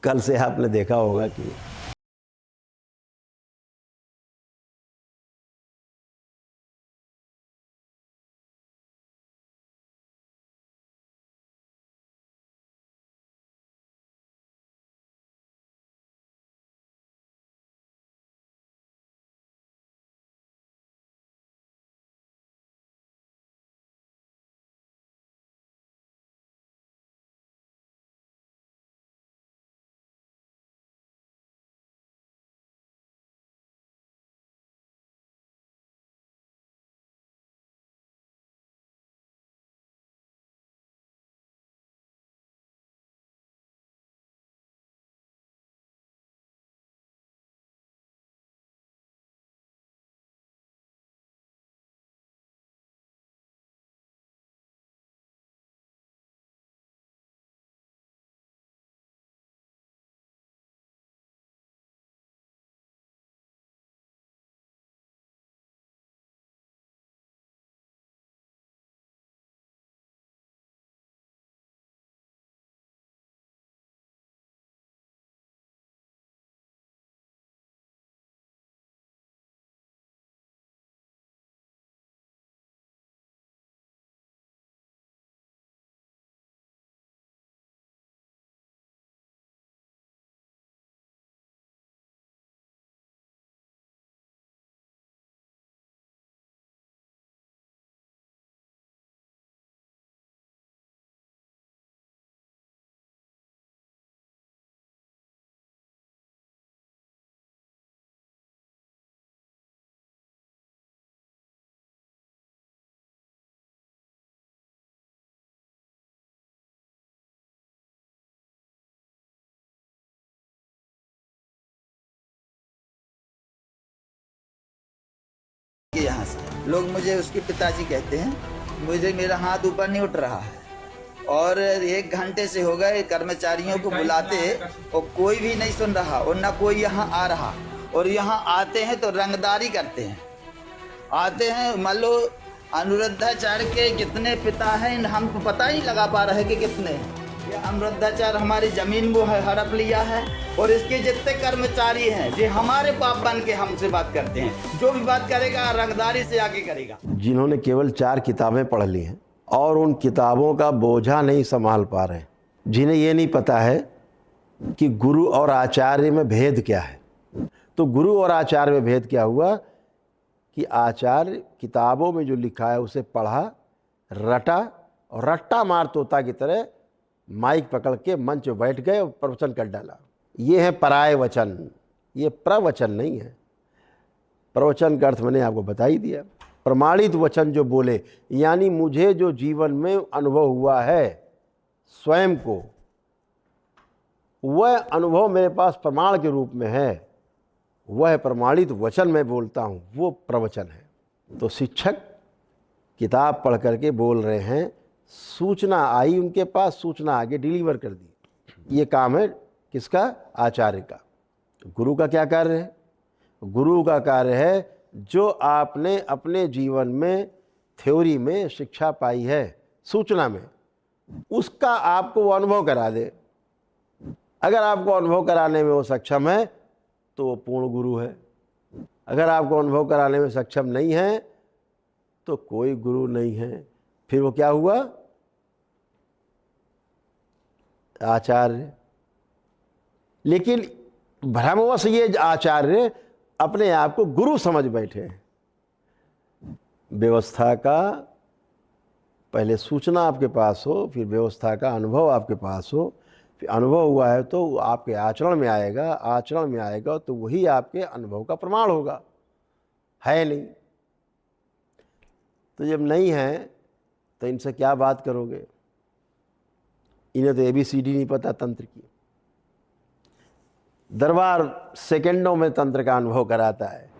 कल से आपने देखा होगा कि यहाँ से लोग मुझे उसके पिताजी कहते हैं, मुझे मेरा हाथ ऊपर नहीं उठ रहा है और 1 घंटे से हो गए कर्मचारियों को बुलाते और कोई भी नहीं सुन रहा और ना कोई यहाँ आ रहा। और यहाँ आते हैं तो रंगदारी करते हैं, आते हैं। मान लो अनुरुद्धाचार्य के कितने पिता हैं हमको पता ही लगा पा रहे कि कितने हैं। ये अनुरुद्धाचार्य हमारी जमीन वो है हड़प लिया है और इसके जितने कर्मचारी हैं जो हमारे पाप बन के हमसे बात करते हैं, जो भी बात करेगा रंगदारी से आगे करेगा। जिन्होंने केवल 4 किताबें पढ़ ली हैं और उन किताबों का बोझा नहीं संभाल पा रहे, जिन्हें ये नहीं पता है कि गुरु और आचार्य में भेद क्या है। तो गुरु और आचार्य में भेद क्या हुआ कि आचार्य किताबों में जो लिखा है उसे पढ़ा, रटा और रट्टा मार तोता की तरह माइक पकड़ के मंच में बैठ गए और प्रवचन कर डाला। ये है पराय वचन, ये प्रवचन नहीं है। प्रवचन का अर्थ मैंने आपको बता ही दिया। प्रमाणित वचन जो बोले, यानी मुझे जो जीवन में अनुभव हुआ है स्वयं को, वह अनुभव मेरे पास प्रमाण के रूप में है, वह प्रमाणित वचन मैं बोलता हूँ, वो प्रवचन है। तो शिक्षक किताब पढ़ करके बोल रहे हैं, सूचना आई उनके पास, सूचना आगे डिलीवर कर दी। ये काम है किसका? आचार्य का। गुरु का क्या कार्य है? गुरु का कार्य है जो आपने अपने जीवन में थ्योरी में शिक्षा पाई है, सूचना में, उसका आपको वो अनुभव करा दे। अगर आपको अनुभव कराने में वो सक्षम है तो वो पूर्ण गुरु है। अगर आपको अनुभव कराने में सक्षम नहीं है तो कोई गुरु नहीं है। फिर वो क्या हुआ? आचार्य। लेकिन भ्रमवश ये आचार्य अपने आप को गुरु समझ बैठे हैं। व्यवस्था का पहले सूचना आपके पास हो, फिर व्यवस्था का अनुभव आपके पास हो, फिर अनुभव हुआ है तो आपके आचरण में आएगा, आचरण में आएगा तो वही आपके अनुभव का प्रमाण होगा। है नहीं तो जब नहीं है तो इनसे क्या बात करोगे? इन्हें तो ABCD नहीं पता तंत्र की। दरबार सेकंडों में तंत्र का अनुभव कराता है।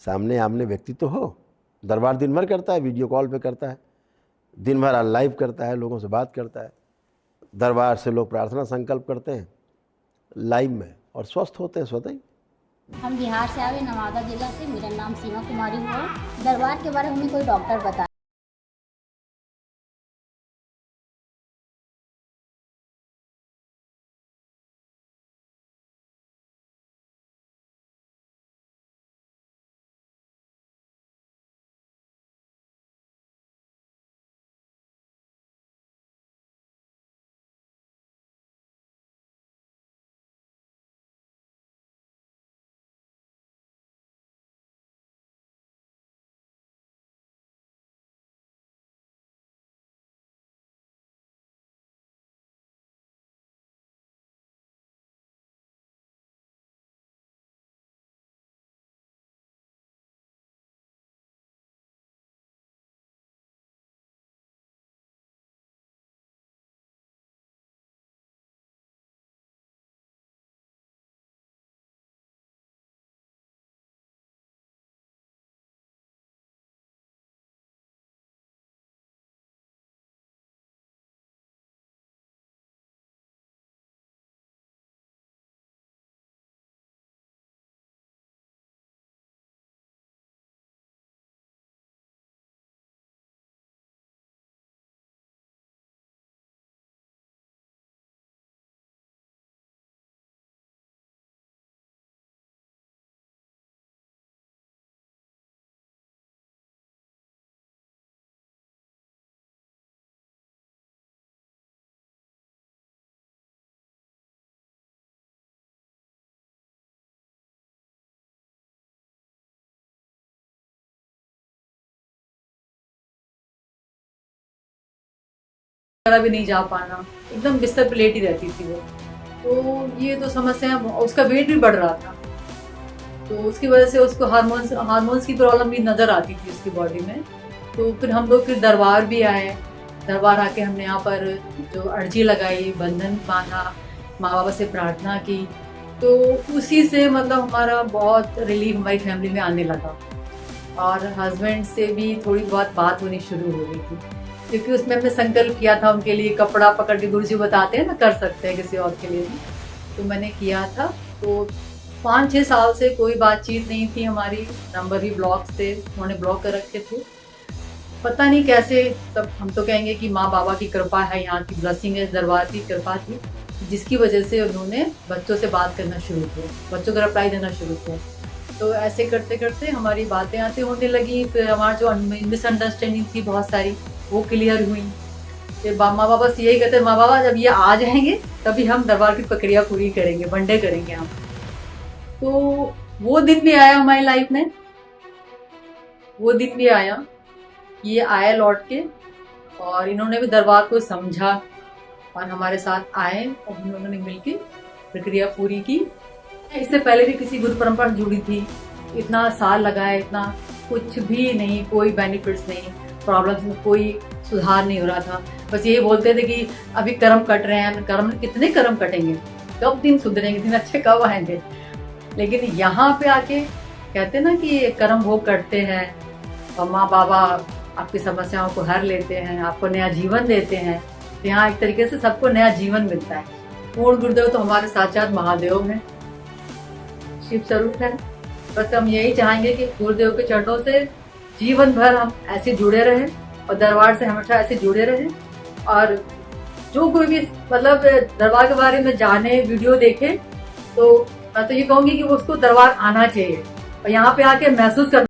सामने आमने व्यक्ति तो हो। दरबार दिन भर करता है, वीडियो कॉल पे करता है, दिन भर लाइव करता है, लोगों से बात करता है। दरबार से लोग प्रार्थना संकल्प करते हैं लाइव में और स्वस्थ होते हैं स्वतः ही। हम बिहार से आए, नवादा जिला से। मेरा नाम सीमा कुमारी हुआ। दरबार के बारे में हमें कोई डॉक्टर बता वगैरह भी नहीं जा पाना, एकदम बिस्तर पे लेटी रहती थी वो। तो ये तो समस्या, उसका वेट भी बढ़ रहा था, तो उसकी वजह से उसको हार्मोन्स की प्रॉब्लम भी नज़र आती थी उसकी बॉडी में। तो फिर हम लोग फिर दरबार भी आए। दरबार आके हमने यहाँ पर जो अर्जी लगाई, बंधन बांधा, माँ बाबा से प्रार्थना की, तो उसी से मतलब हमारा बहुत रिलीफ हमारी फैमिली में आने लगा। और हस्बैंड से भी थोड़ी बहुत बात होनी शुरू हो गई थी, क्योंकि उसमें हमने संकल्प किया था उनके लिए, कपड़ा पकड़ के गुरुजी बताते हैं ना, कर सकते हैं किसी और के लिए भी, तो मैंने किया था। तो 5-6 साल से कोई बातचीत नहीं थी हमारी, नंबर भी ब्लॉक थे, उन्होंने ब्लॉक कर रखे थे। पता नहीं कैसे, सब हम तो कहेंगे कि माँ बाबा की कृपा है, यहाँ की ब्लेसिंग है, दरबार की कृपा थी, जिसकी वजह से उन्होंने बच्चों से बात करना शुरू किया, बच्चों को रिप्लाई देना शुरू किया। तो ऐसे करते करते हमारी बातें आते होने लगी। फिर हमारी जो मिसअंडरस्टैंडिंग थी बहुत सारी, वो क्लियर हुई। फिर माँ बाबा से यही कहते, माँ बाबा जब ये आ जाएंगे तभी हम दरबार की प्रक्रिया पूरी करेंगे, वनडे करेंगे हम। तो वो दिन भी आया हमारी लाइफ में, वो दिन भी आया, ये आया लौट के, और इन्होंने भी दरबार को समझा और हमारे साथ आए और हम लोगों ने मिलके प्रक्रिया पूरी की। इससे पहले भी किसी गुरु परंपरा जुड़ी थी, इतना साल लगाए, इतना कुछ भी नहीं, कोई बेनिफिट्स नहीं, प्रॉब्लम्स में कोई सुधार नहीं हो रहा था। बस यही बोलते थे कि अभी कर्म कट रहे हैं, कर्म कितने कर्म कटेंगे, कब दिन सुधरेंगे, दिन अच्छे कब आएंगे। लेकिन यहाँ पे आके कहते ना कि कर्म वो करते हैं और माँ बाबा आपकी समस्याओं को हर लेते हैं, आपको नया जीवन देते हैं। तो यहाँ एक तरीके से सबको नया जीवन मिलता है। पूर्ण गुरुदेव तो हमारे साक्षात महादेव हैं, शिव स्वरूप है। बस हम यही चाहेंगे कि गुरुदेव के चरणों से जीवन भर हम ऐसे जुड़े रहें और दरबार से हमेशा ऐसे जुड़े रहें। और जो कोई भी मतलब दरबार के बारे में जाने, वीडियो देखे, तो मैं तो ये कहूंगी कि उसको दरबार आना चाहिए और यहाँ पे आके महसूस करना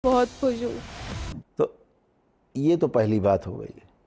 बहुत खुश हूँ। तो ये तो पहली बात हो गई।